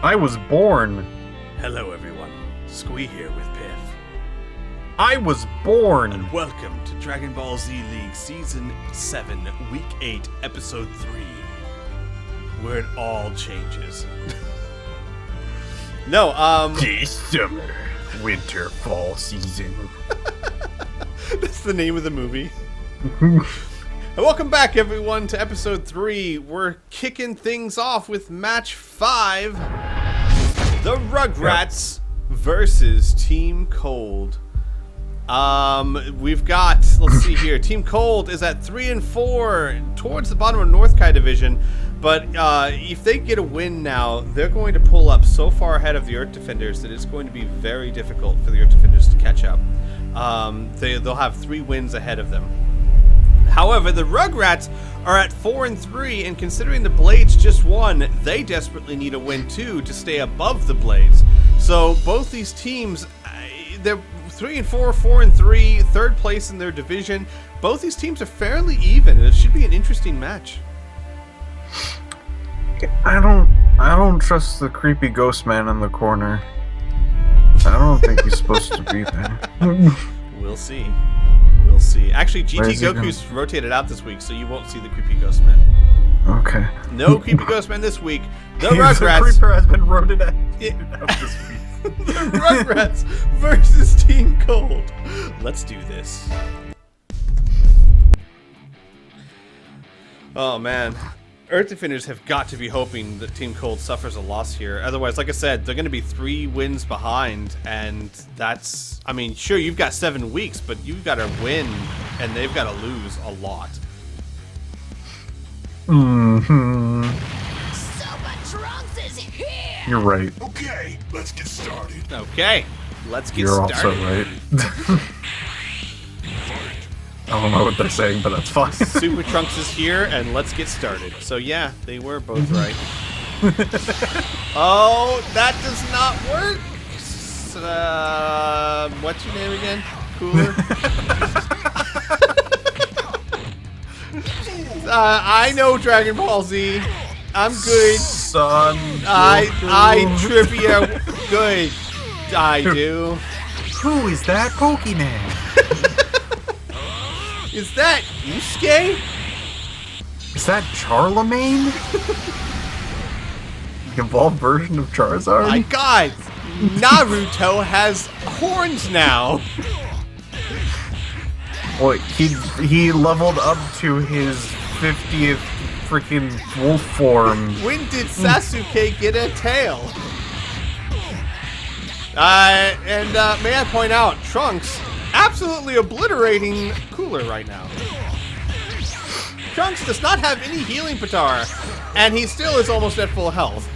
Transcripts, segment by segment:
I was born. Hello everyone, Squee here with Piff. I was born. And welcome to Dragonball Z League Season 7, Week 8, Episode 3. Where it all changes. This summer, winter, fall season. That's the name of the movie. And welcome back everyone to Episode 3. We're kicking things off with Match 5. The Rugrats versus Team Cold. We've got, let's see here, Team Cold is at 3-4 towards the bottom of North Kai Division, but if they get a win now, they're going to pull up so far ahead of the Earth Defenders that it's going to be very difficult for the Earth Defenders to catch up. They'll have 3 wins ahead of them. However, the Rugrats are at 4-3, and considering the Blades just won, they desperately need a win too to stay above the Blades. So both these teams, they're 3-4, 4-3, third place in their division. Both these teams are fairly even, and it should be an interesting match. I don't trust the creepy ghost man in the corner. I don't think he's supposed to be there. We'll see. We'll see. Actually, GT Goku's rotated out this week, so you won't see the creepy ghost man. Okay. No creepy ghost man this week. The The Rugrats. creeper has been rotated out this week. The Rugrats versus Team Cold. Let's do this. Oh man. Earth Defenders have got to be hoping that Team Cold suffers a loss here. Otherwise, like I said, they're going to be 3 wins behind, and that's... I mean, sure, you've got 7 weeks, but you've got to win, and they've got to lose a lot. Mm-hmm. Super Trunks is here! You're right. Okay, let's get started. Okay, let's get You're started. also right. I don't know what they're saying, but that's fine. Super Trunks is here, and let's get started. So yeah, they were both right. Oh, that does not work. What's your name again? Cooler. I know Dragon Ball Z. I'm good. Son. I trivia good. I do. Who is that Pokemon? Is that Yusuke? Is that Charlemagne? The evolved version of Charizard? My God, Naruto has horns now. Well, he leveled up to his 50th freaking wolf form. When did Sasuke get a tail? And may I point out, Trunks absolutely obliterating Cooler right now. Trunks does not have any healing Patara, and he still is almost at full health.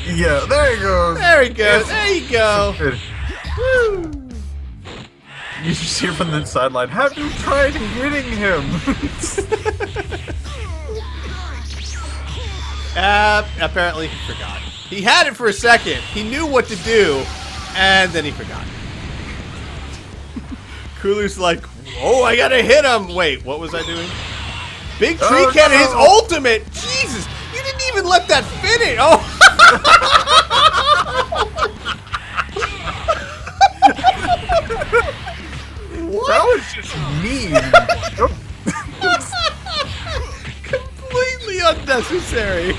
Yeah, there he goes. There he goes. There you go. Woo. You just hear from the sideline, have you tried hitting him? Apparently he forgot. He had it for a second. He knew what to do, and then he forgot. Cooler's like, oh, I gotta hit him. Wait, what was I doing? Big tree cannon, his ultimate. Jesus, you didn't even let that finish. Oh. What? That was just mean. Completely unnecessary.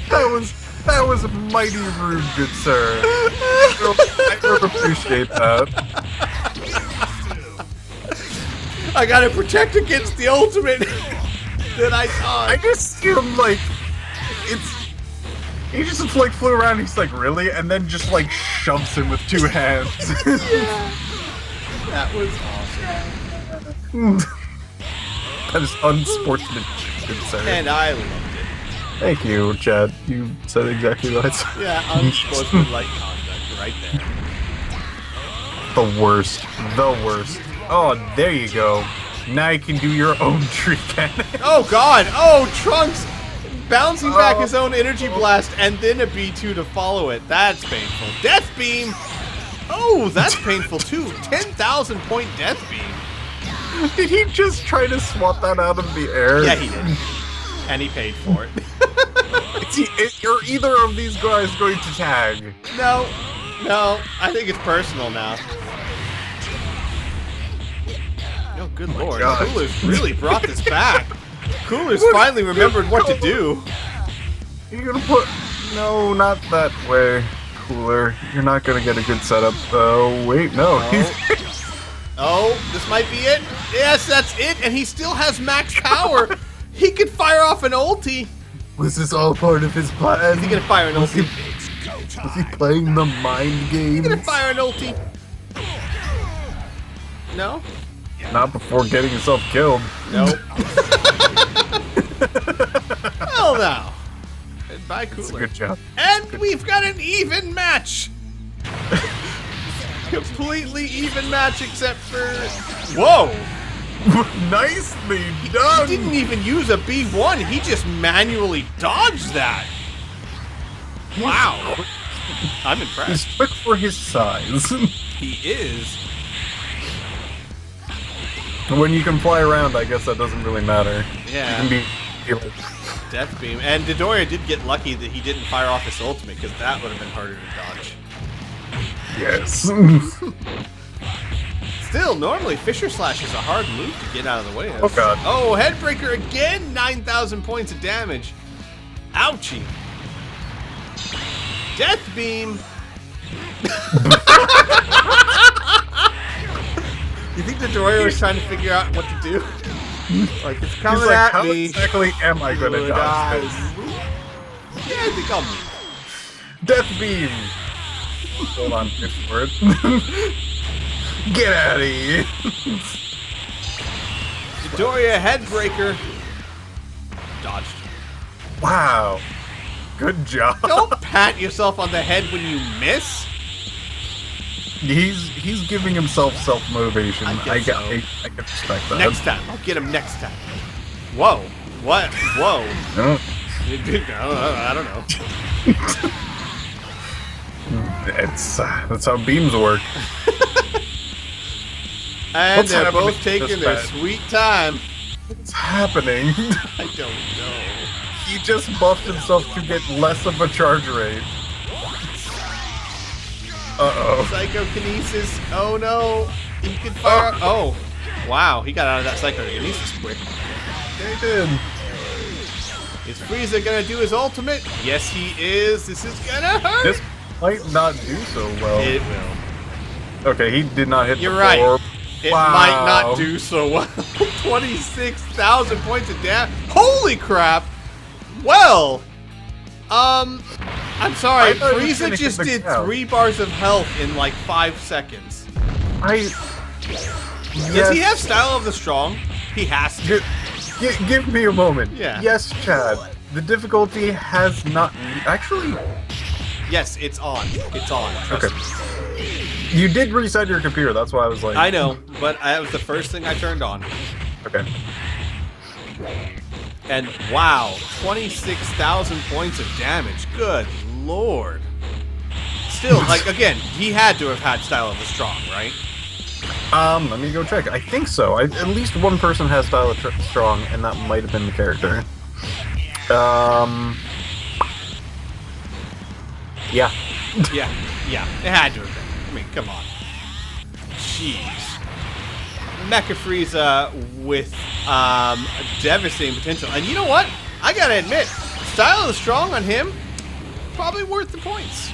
That was mighty rude, good sir. I don't appreciate that. I gotta protect against the ultimate that I thought. I just see him like, he just like flew around and he's like, really? And then just like shoves him with 2 hands. Yeah. That was awesome. That is unsportsmanship, good sir. And I loved it. Thank you, Chad. You said exactly right. Yeah, unsportsmanlike conduct right there. The worst. The worst. Oh, there you go. Now you can do your own tree cannon. Oh god! Oh, Trunks bouncing back his own energy blast and then a B2 to follow it. That's painful. Death Beam! Oh, that's painful too. 10,000 point Death Beam. Did he just try to swat that out of the air? Yeah, he did. And he paid for it. Are either of these guys going to tag? No, I think it's personal now. Oh, good lord. God. Cooler's really brought this back. Cooler's finally remembered what to do. You're gonna put... No, not that way. Cooler. You're not gonna get a good setup. Oh, wait, no. Oh, this might be it. Yes, that's it. And he still has max power. He could fire off an ulti. Was this all part of his plan? Is he gonna fire an ulti? Was he playing the mind game? He's gonna fire an ulti. No? Not before getting himself killed. Nope. Hell no. Goodbye, Cooler. Good job. And we've got an even match. Completely even match except for... Whoa! Nicely done! He didn't even use a B1. He just manually dodged that. Wow. I'm He's impressed. quick for his size. He is. When you can fly around, I guess that doesn't really matter. Yeah. You can be... Death Beam. And Dodoria did get lucky that he didn't fire off his ultimate, because that would have been harder to dodge. Yes. Still, normally Fisher Slash is a hard move to get out of the way of. Oh, God. Oh, Headbreaker again! 9,000 points of damage. Ouchie. Death Beam. You think Dodoria was trying to figure out what to do? Like, it's coming He's like, at how me. exactly am I gonna Good dodge this? eyes. Yeah, I think I'll move. Death Beam! Hold on, it's for it. Get out of here! Dodoria Headbreaker. Dodged. Wow. Good job. Don't pat yourself on the head when you miss. He's giving himself self-motivation. I guess so. I can respect that. Next time. I'll get him next time. Whoa. What? Whoa. No. I don't know. That's how beams work. And What's they're happening both taking this their bad? sweet time. What's happening? I don't know. He just buffed himself to get less of a charge rate. Uh-oh. Psychokinesis. Oh no. He can fire. Oh. Wow. He got out of that psychokinesis quick. They did. Is Frieza gonna do his ultimate? Yes, he is. This is gonna hurt. This might not do so well. It will. Okay, he did not hit You're the right. floor. It Wow. might not do so well. 26,000 points of damage. Holy crap. Well, I'm sorry. I thought he was Frieza gonna just hit the did cow. 3 bars of health in like 5 seconds. Does he have Style of the Strong? He has to. Give me a moment. Yeah. Yes, Chad. The difficulty has not... Actually, Yes, it's on. It's on. Trust okay. me. You did reset your computer, that's why I was like... I know, but that was the first thing I turned on. Okay. And wow, 26,000 points of damage. Good lord. Still, like, again, he had to have had Style of the Strong, right? Let me go check. I think so. At least one person has Style of Strong, and that might have been the character. Yeah. Yeah, it had to have been. I mean, come on. Jeez. Mecha Frieza with devastating potential. And you know what? I gotta admit, Style of the Strong on him, probably worth the points.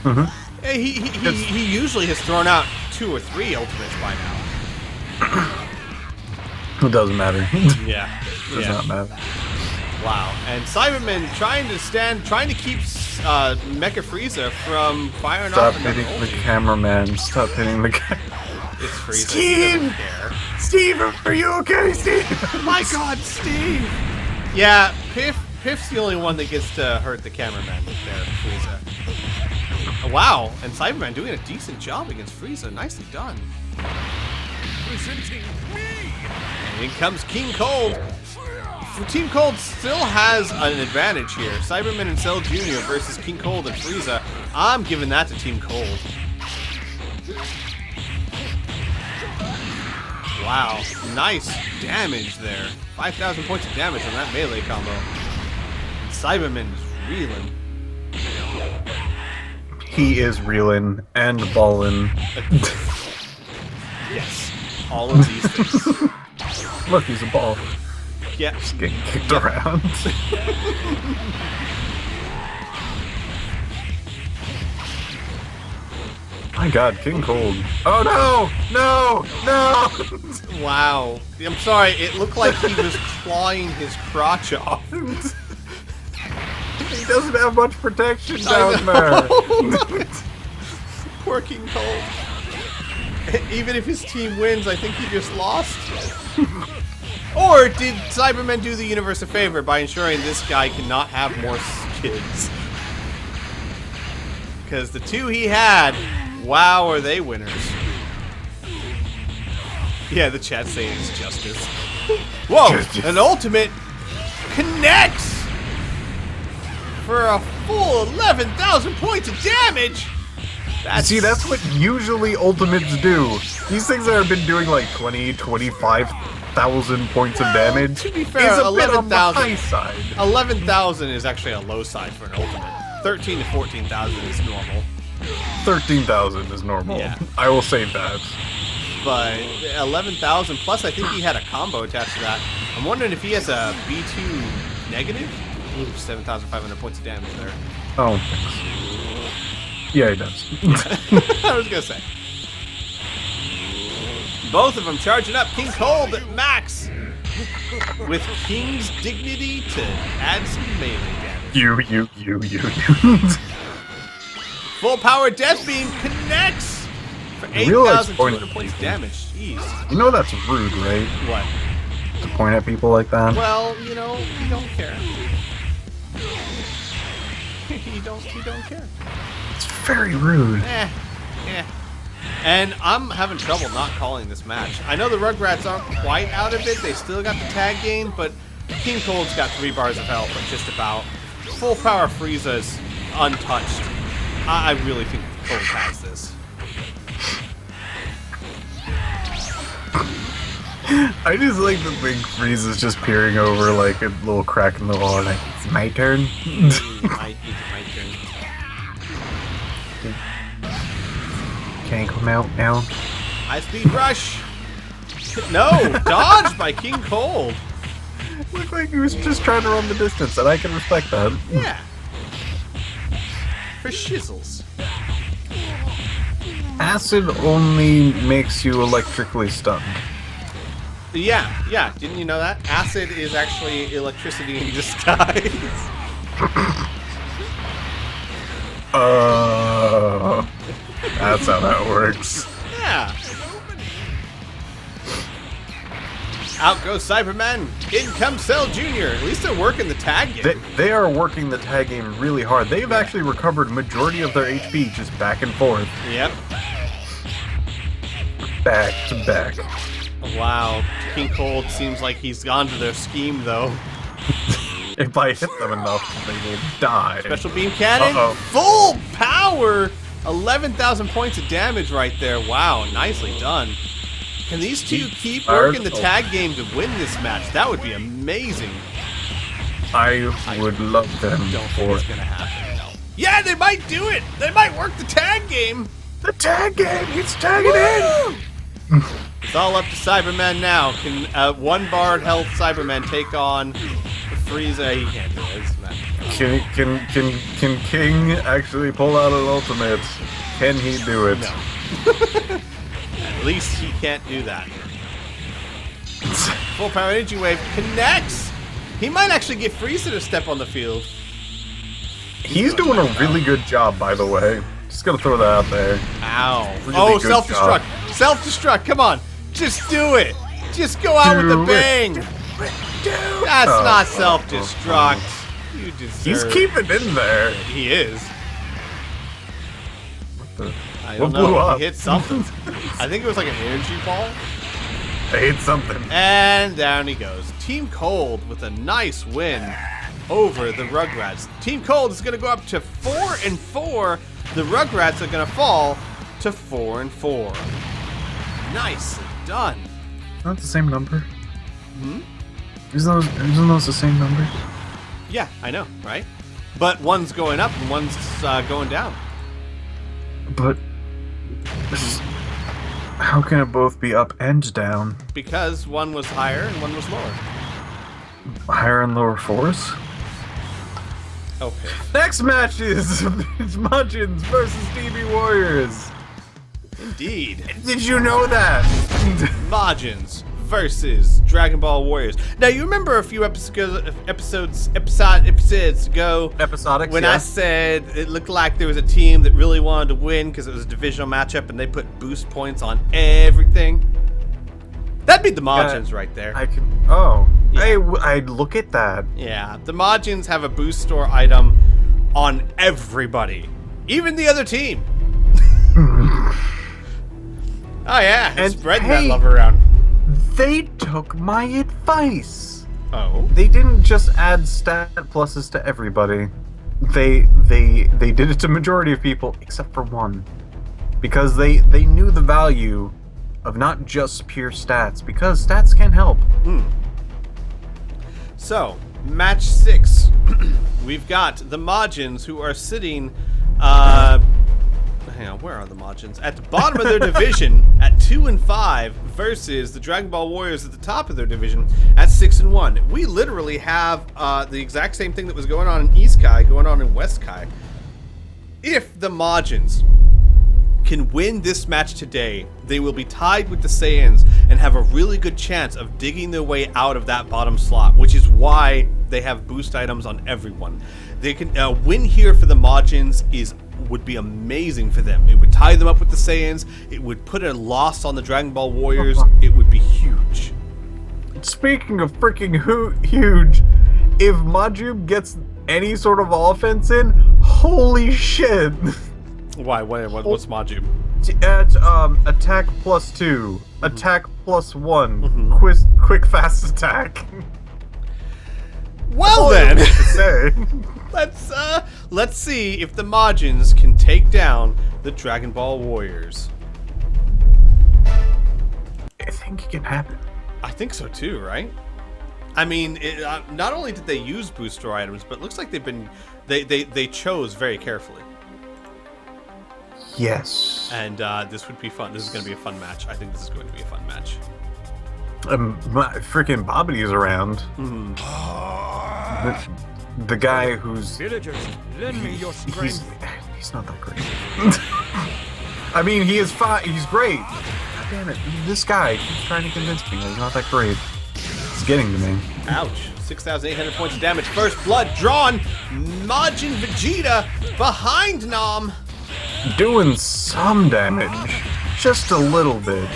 Mm-hmm. He usually has thrown out 2 or 3 ultimates by now. It doesn't matter. Yeah. Does not matter. Wow. And Cyberman trying to keep Mecha Frieza from firing Stop off hitting another the ulti. cameraman. Stop hitting the camera. It's Frieza. Steve! He doesn't care. Steve, are you okay, Steve? My God, Steve! Yeah, Piff's the only one that gets to hurt the cameraman there, Frieza. Oh, wow, and Cyberman doing a decent job against Frieza. Nicely done. Presenting me. And in comes King Cold. Team Cold still has an advantage here. Cyberman and Cell Jr. versus King Cold and Frieza. I'm giving that to Team Cold. Wow, nice damage there. 5,000 points of damage on that melee combo. Cyberman is reeling. He is reeling and ballin'. Yes, all of these things. Look, he's a ball. Yeah. Just getting kicked around. My god, King Cold. Oh no! No! No! Wow. I'm sorry, it looked like he was clawing his crotch off. He doesn't have much protection down there. Poor King Cold. Even if his team wins, I think he just lost. Or did Cybermen do the universe a favor by ensuring this guy cannot have more kids? Because the two he had, wow, are they winners. Yeah, the chat's saying it's justice. Whoa, Justice. an ultimate connects for a full 11,000 points of damage. That's what usually ultimates do. These things that have been doing like 20, 25,000 points of damage to be fair, is a bit on the 11,000 high side. 11,000 is actually a low side for an ultimate. 13 to 14,000 is normal. 13,000 is normal. Yeah. I will say that. But 11,000 plus, I think he had a combo attached to that. I'm wondering if he has a B2 negative. Ooh, 7,500 points of damage there. Oh. Yeah, he does. I was gonna say. Both of them charging up. King Cold at max with King's dignity to add some melee damage. You. Full power Death Beam connects for Real 8,200 points of damage. Jeez. You know that's rude, right? What? To point at people like that. Well, you know, you don't care. you don't care. It's very rude. Eh. And I'm having trouble not calling this match. I know the Rugrats aren't quite out of it. They still got the tag game, but King Cold's got 3 bars of health, but just about. Full power Frieza's untouched. I really think Cold has this. I just like the big freeze is just peering over like a little crack in the wall, like, it's my turn. my turn. Can I come out now? High speed rush. No, dodged by King Cold. Looked like he was just trying to run the distance, and I can respect that. Yeah. For shizzles. Acid only makes you electrically stunned. Yeah. Didn't you know that? Acid is actually electricity in disguise. That's how that works. Yeah. Out goes Cyberman. In comes Cell Jr. At least they're working the tag game. They are working the tag game really hard. They've actually recovered majority of their HP just back and forth. Yep. Back to back. Wow. King Cold seems like he's gone to their scheme, though. If I hit them enough, they will die. Special beam cannon. Uh-oh. Full power. 11,000 points of damage right there. Wow. Nicely done. Can these two keep working the tag game to win this match? That would be amazing. I would love them Don't for think it's gonna happen. No. Yeah, they might do it. They might work the tag game. the tag game. He's tagging in. It's all up to Cyberman now. Can 1 bar health Cyberman take on Frieza? He can't do it. It's not- Can King actually pull out an ultimate? Can he do it? No. At least he can't do that. Full power energy wave connects. He might actually get Frieza to step on the field. He's doing a really good job, by the way. Just gonna throw that out there. Ow. Really Oh, good self-destruct. job. Self-destruct. Come on. Just do it. Just go out with a Do it. bang. That's Oh. not self-destruct. You deserve. He's keeping in there. He is. I What don't know. blew up? He hit something. I think it was like an energy ball. I hate something. And down he goes. Team Cold with a nice win over the Rugrats. Team Cold is going to go up to 4-4. The Rugrats are going to fall to 4-4. Nicely done. not the same number? Hmm? Isn't those the same number? Yeah, I know, right? But one's going up and one's going down. But how can it both be up and down? Because one was higher and one was lower. Higher and lower force? Okay. Next match is Majins versus DB Warriors. Indeed. Did you know that? Majins versus Dragon Ball Warriors. Now, you remember a few episodes ago Episodics, when yeah. I said it looked like there was a team that really wanted to win because it was a divisional matchup and they put boost points on everything? That'd be the Majins right there. Oh. Yeah. I'd look at that. Yeah, the Majins have a boost store item on everybody, even the other team. Oh yeah, And spreading hey, that love around. They took my advice. Oh, They didn't just add stat pluses to everybody. They did it to majority of people except for one. Because they knew the value of not just pure stats, because stats can help. so match 6. We've got the Majins who are sitting. Hang on, where are the Majins? At the bottom of their division at 2-5 versus the Dragon Ball Warriors at the top of their division at 6-1. We literally have the exact same thing that was going on in East Kai going on in West Kai. If the Majins can win this match today, they will be tied with the Saiyans and have a really good chance of digging their way out of that bottom slot, which is why they have boost items on everyone. They can win here for the Majins would be amazing for them. It would tie them up with the Saiyans. It would put a loss on the Dragon Ball Warriors. It would be huge. Speaking of freaking huge, if Majub gets any sort of offense in, holy shit! Why? What's Majub? At attack +2, attack +1, quick fast attack. Well That's all I then, have to say. let's see if the Majins can take down the Dragon Ball Warriors. I think it can happen. I think so too, right? I mean, not only did they use booster items, but it looks like they chose very carefully. Yes. And this would be fun. This is going to be a fun match. I think this is going to be a fun match. Freaking Bobbity's around. The guy who's Villagers, lend me your strength. he's not that great. I mean, he is fine. He's great. God damn it! This guy keeps trying to convince me that he's not that great. It's getting to me. Ouch. 6,800 points of damage. First blood drawn. Majin Vegeta behind Nam. Doing some damage, just a little bit.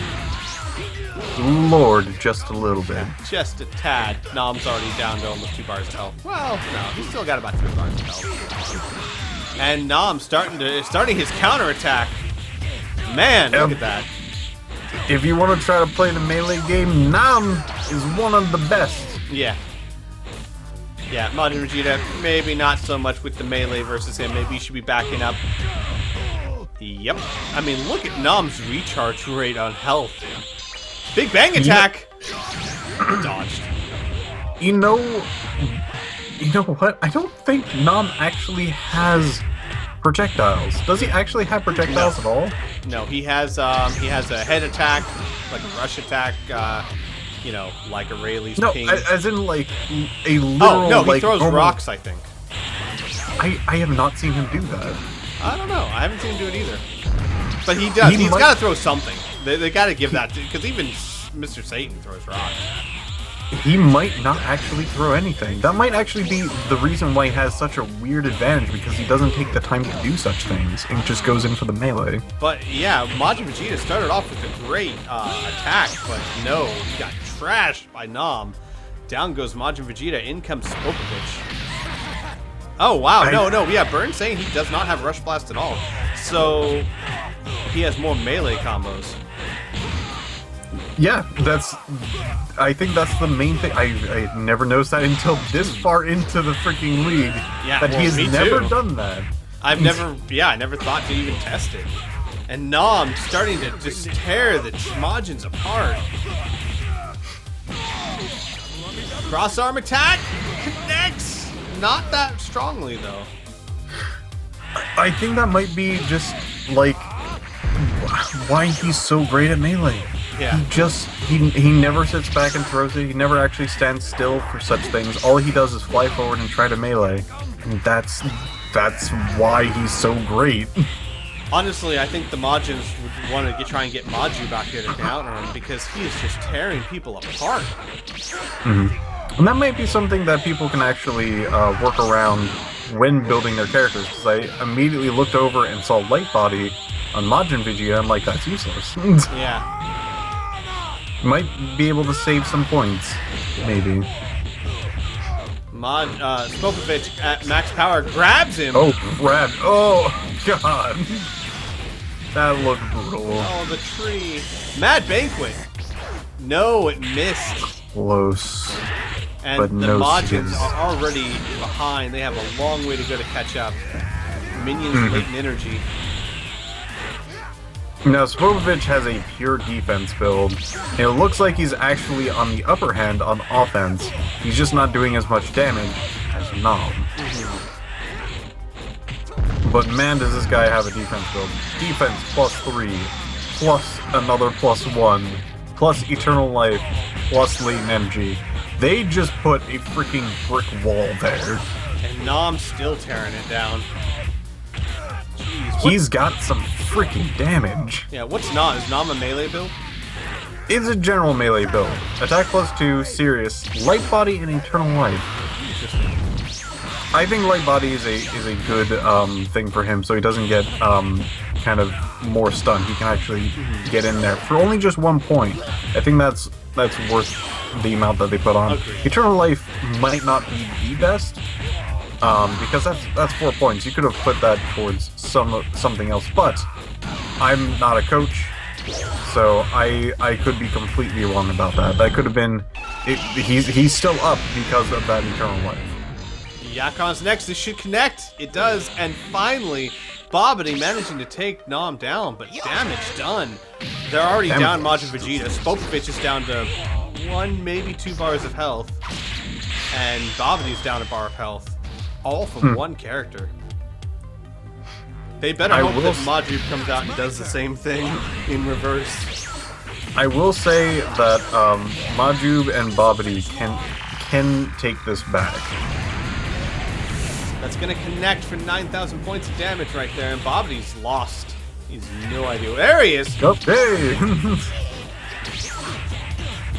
Lord, just a little bit. Just a tad. Nam's already down to almost 2 bars of health. Well, no, he's still got about 3 bars of health. And Nam starting his counterattack. Man, look at that. If you want to try to play the melee game, Nam is one of the best. Yeah. Yeah, Majin Vegeta, maybe not so much with the melee versus him. Maybe he should be backing up. Yep. I mean, look at Nam's recharge rate on health. Big Bang attack! Dodged. You know what? I don't think Nam actually has projectiles. Does he actually have projectiles at all? No, he has a head attack, like a rush attack, like a Rayleigh's ping. No, as in like a literal. Oh, no, he like, throws normal... rocks, I think. I have not seen him do that. I don't know. I haven't seen him do it either. But he does. He's got to throw something. They got to give that to, because even Mr. Satan throws rocks. He might not actually throw anything. That might actually be the reason why he has such a weird advantage, because he doesn't take the time to do such things and just goes in for the melee. But yeah, Majin Vegeta started off with a great attack, but no, he got trashed by Nam. Down goes Majin Vegeta. In comes Spopovich. Oh wow, no, yeah, Burn saying he does not have Rush Blast at all. So he has more melee combos. Yeah, I think that's the main thing. I never noticed that until this far into the freaking league. Yeah, that well, he has me never too. done that. I never thought to even test it. And Nam starting to just tear the Majins apart. Cross arm attack connects. Not that strongly though. I think that might be just like why he's so great at melee. Yeah. He never sits back and throws it. He never actually stands still for such things. All he does is fly forward and try to melee. And that's why he's so great. Honestly, I think the Majins would want to try and get Maju back here to counter him because he is just tearing people apart. And that might be something that people can actually work around when building their characters, because I immediately looked over and saw Light Body on Majin Vegeta. I'm like, that's useless. Yeah. Might be able to save some points, maybe. Spopovich at max power grabs him. Oh, grab! Oh, God, that looked brutal. Oh, the tree. Mad Banquet. No, it missed. Close. And but the no Majins skins. are already behind. They have a long way to go to catch up. Minions latent energy. Now, Spopovich has a pure defense build. And it looks like he's actually on the upper hand on offense. He's just not doing as much damage as Nom. But man, does this guy have a defense build. Defense +3, plus another +1, plus Eternal Life, plus latent energy. They just put a freaking brick wall there. And Nom's still tearing it down. Jeez, He's got some freaking damage. yeah, what's Nom? Is Nom a melee build? It's a general melee build. Attack +2, Serious, Light Body, and Eternal Life. I think Light Body is a good thing for him, so he doesn't get kind of more stun. He can actually get in there for only just 1 point. I think that's worth the amount that they put on. Agreed. Eternal Life might not be the best, because that's 4 points. You could have put that towards something else, but I'm not a coach, so I could be completely wrong about that. That could have been he's still up because of that Eternal Life. Yakon's next. This should connect. It does. And finally, Bobbity managing to take Nom down, but damage done. They're already down Majin Vegeta. Spopovich is down to 1, maybe 2 bars of health. And Bobbity's down a bar of health. All from one character. They better hope that Majin comes out and does the same thing in reverse. I will say that Majub and Bobbity can take this back. That's going to connect for 9,000 points of damage right there, and Bobbity's lost. He's no idea. There he is! Oh, hey!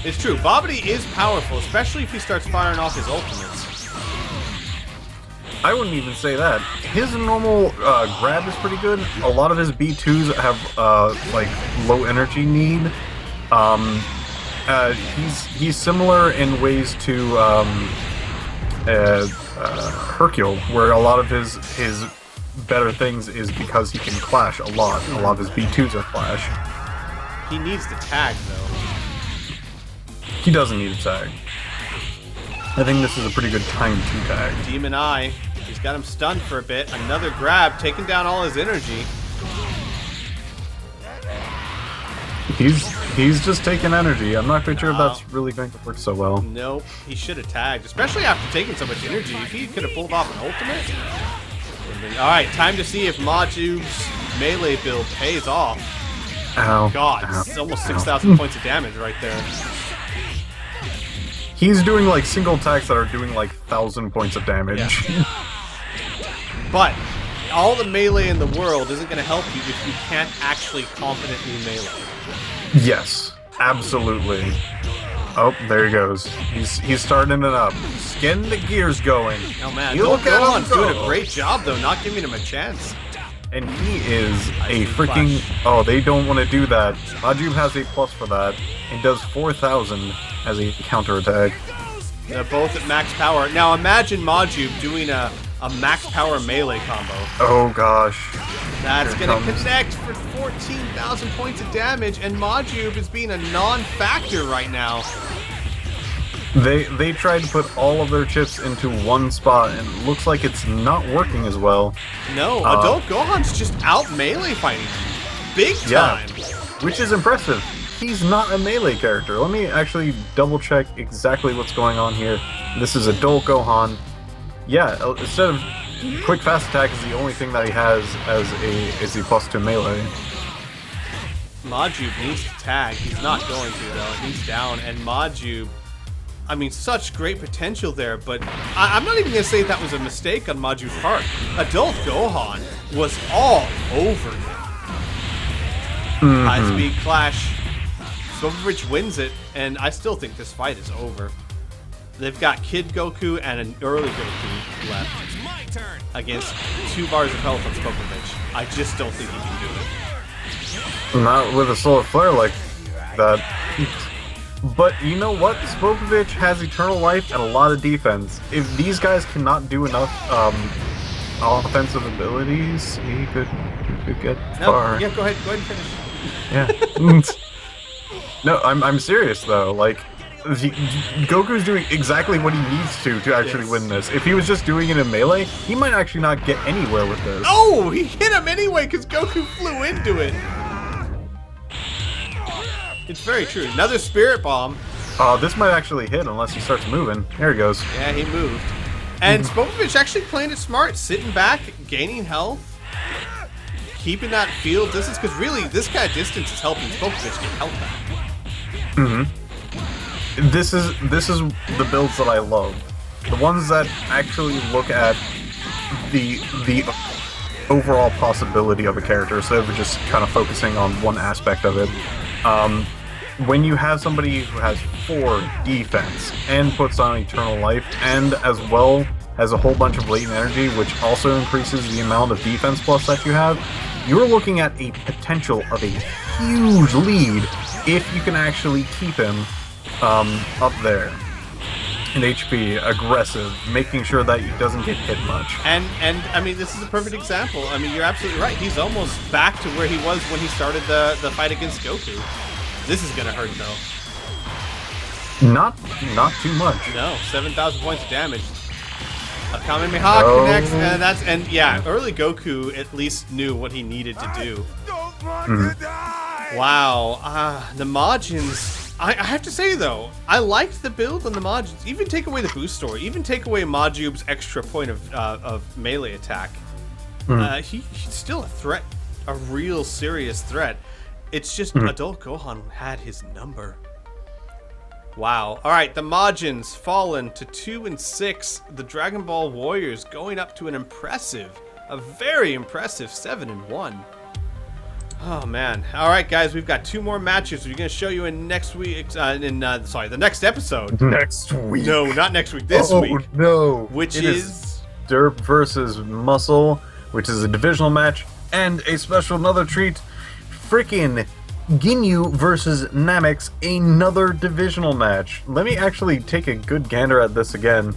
It's true, Bobbity is powerful, especially if he starts firing off his ultimates. I wouldn't even say that. His normal grab is pretty good. A lot of his B2s have like low energy need. He's similar in ways to Hercule, where a lot of his better things is because he can clash a lot. A lot of his B2s are clash. He needs to tag, though. He doesn't need a tag. I think this is a pretty good time to tag. Demon Eye. He's got him stunned for a bit. Another grab, taking down all his energy. He's just taking energy. I'm not quite sure if that's really going to work so well. Nope, he should have tagged, especially after taking so much energy. If he could have pulled off an ultimate. Alright, time to see if Maju's melee build pays off. Ow. God, Ow. it's almost 6,000 points of damage right there. He's doing like single attacks that are doing like 1,000 points of damage. Yeah. But all the melee in the world isn't going to help you if you can't actually competently melee. Yes, absolutely. Oh, there he goes. He's starting it up. He's getting the gears going. Oh man, You look at him Gohan's go. doing a great job though, not giving him a chance. And he is a see freaking... flash. Oh, they don't want to do that. Majub has a plus for that. It does 4,000 as a counterattack. They're both at max power. Now imagine Majub doing a max power melee combo. Oh gosh. That's Here going to comes. connect for 14,000 points of damage, and Majub is being a non-factor right now. They tried to put all of their chips into one spot, and it looks like it's not working as well. No, Adult Gohan's just out melee fighting. Big Yeah. time. Which is impressive. he's not a melee character. Let me actually double check exactly what's going on here. This is adult Gohan. Yeah, instead of quick fast attack is the only thing that he has as a plus 2 melee. Majub needs to tag. He's not going to, though. He's down, and Majub, I mean, such great potential there, but I'm not even going to say that was a mistake on Majub's part. Adult Gohan was all over him. High-speed clash. Sophovich wins it, and I still think this fight is over. They've got Kid Goku and an early Goku left against 2 bars of health on Sophovich. I just don't think he can do it. Not with a solar flare like that. But you know what? Sophovich has eternal life and a lot of defense. If these guys cannot do enough offensive abilities, he could get far. Yeah, go ahead and finish. Yeah. No, I'm serious though. Like, Goku's doing exactly what he needs to actually win this. If he was just doing it in melee, he might actually not get anywhere with this. Oh, he hit him anyway because Goku flew into it. It's very true. Another Spirit Bomb. This might actually hit unless he starts moving. There he goes. Yeah, he moved. And Spovovich actually playing it smart, sitting back, gaining health, keeping that field distance, because really, this kind of distance is helping Spovovich get health back. This is the builds that I love. The ones that actually look at the overall possibility of a character instead of just kind of focusing on one aspect of it. When you have somebody who has 4 defense and puts on eternal life and as well has a whole bunch of latent energy, which also increases the amount of defense plus that you have, you're looking at a potential of a huge lead if you can actually keep him up there in HP, aggressive, making sure that he doesn't get hit much. And I mean, this is a perfect example. I mean, you're absolutely right. He's almost back to where he was when he started the fight against Goku. This is gonna hurt though. Not too much. No, 7,000 points of damage. A Kamehameha connects, and yeah, early Goku at least knew what he needed to do. Wow, the Majins. I have to say though, I liked the build on the Majins. Even take away the boost story, even take away Majub's extra point of melee attack. He's still a threat, a real serious threat. It's just adult Gohan had his number. Wow. All right, the Majins fallen to 2 and 6. The Dragon Ball Warriors going up to a very impressive 7 and 1. Oh man. All right, guys, we've got 2 more matches. We're going to show you in next week. The next episode. Next week. No, not next week. This week. No. Which is Derp versus Muscle, which is a divisional match, and a special another treat. Freaking Ginyu versus Namex, another divisional match. Let me actually take a good gander at this again.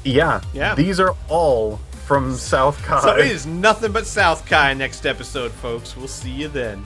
Yeah. These are all from South Kai. So it is nothing but South Kai next episode, folks. We'll see you then.